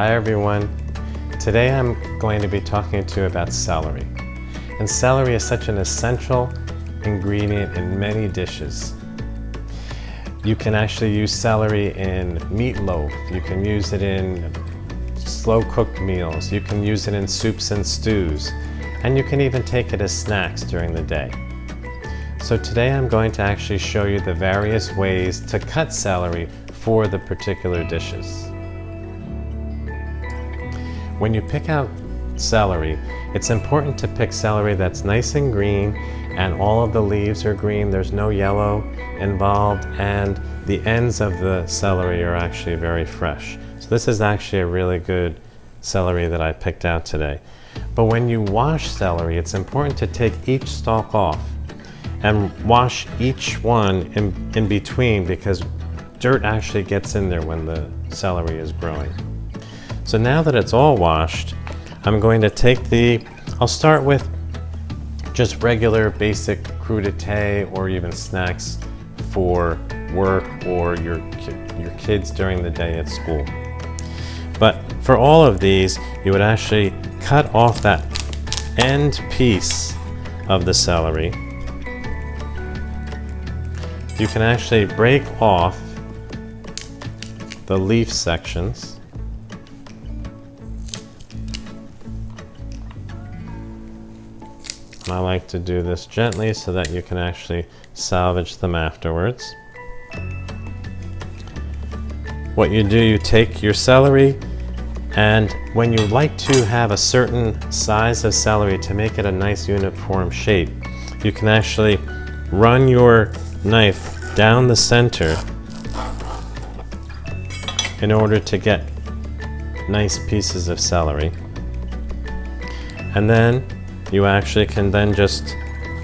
Hi everyone. Today I'm going to be talking to you about celery. And celery is such an essential ingredient in many dishes. You can actually use celery in meatloaf. You can use it in slow cooked meals. You can use it in soups and stews. And you can even take it as snacks during the day. So today I'm going to actually show you the various ways to cut celery for the particular dishes. When you pick out celery, it's important to pick celery that's nice and green and all of the leaves are green, there's no yellow involved, and the ends of the celery are actually very fresh. So this is actually a really good celery that I picked out today. But when you wash celery, it's important to take each stalk off and wash each one in between, because dirt actually gets in there when the celery is growing. So now that it's all washed, I'm going to take I'll start with just regular basic crudité or even snacks for work or your kids during the day at school. But for all of these, you would actually cut off that end piece of the celery. You can actually break off the leaf sections. I like to do this gently so that you can actually salvage them afterwards. What you do, you take your celery, and when you like to have a certain size of celery to make it a nice uniform shape, you can actually run your knife down the center in order to get nice pieces of celery. And then you actually can then just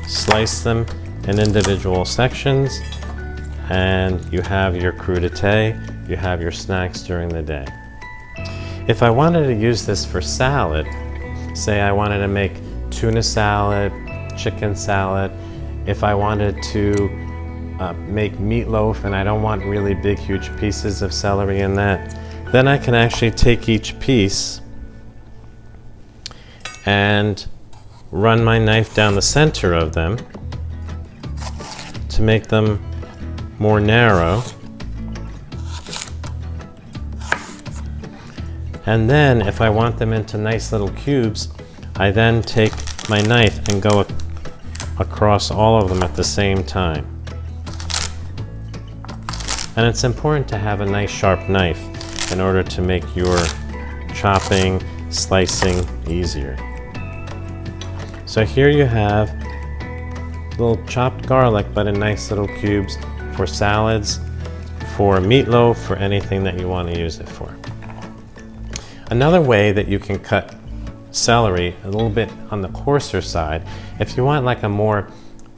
slice them in individual sections, and you have your crudité, you have your snacks during the day. If I wanted to use this for salad, say I wanted to make tuna salad, chicken salad, if I wanted to make meatloaf and I don't want really big huge pieces of celery in that, then I can actually take each piece and run my knife down the center of them to make them more narrow. And then if I want them into nice little cubes, I then take my knife and go across all of them at the same time. And it's important to have a nice sharp knife in order to make your chopping, slicing easier. So here you have little chopped garlic, but in nice little cubes for salads, for meatloaf, for anything that you want to use it for. Another way that you can cut celery a little bit on the coarser side, if you want like a more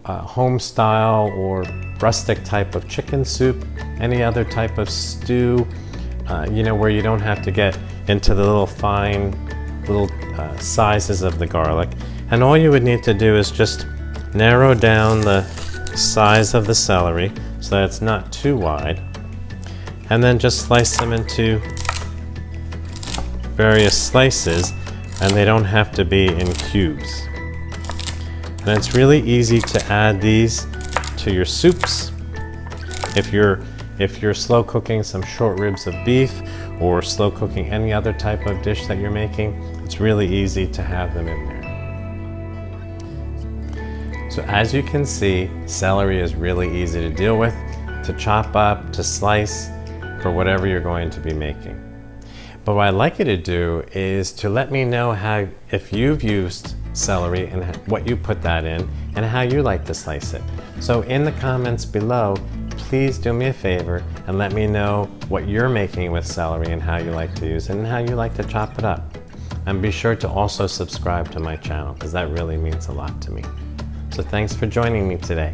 home style or rustic type of chicken soup, any other type of stew, where you don't have to get into the little fine sizes of the garlic. And all you would need to do is just narrow down the size of the celery so that it's not too wide, and then just slice them into various slices, and they don't have to be in cubes. And it's really easy to add these to your soups. If you're slow cooking some short ribs of beef or slow cooking any other type of dish that you're making, it's really easy to have them in there. So as you can see, celery is really easy to deal with, to chop up, to slice for whatever you're going to be making. But what I'd like you to do is to let me know if you've used celery and what you put that in and how you like to slice it. So in the comments below, please do me a favor and let me know what you're making with celery and how you like to use it and how you like to chop it up. And be sure to also subscribe to my channel, because that really means a lot to me. So thanks for joining me today.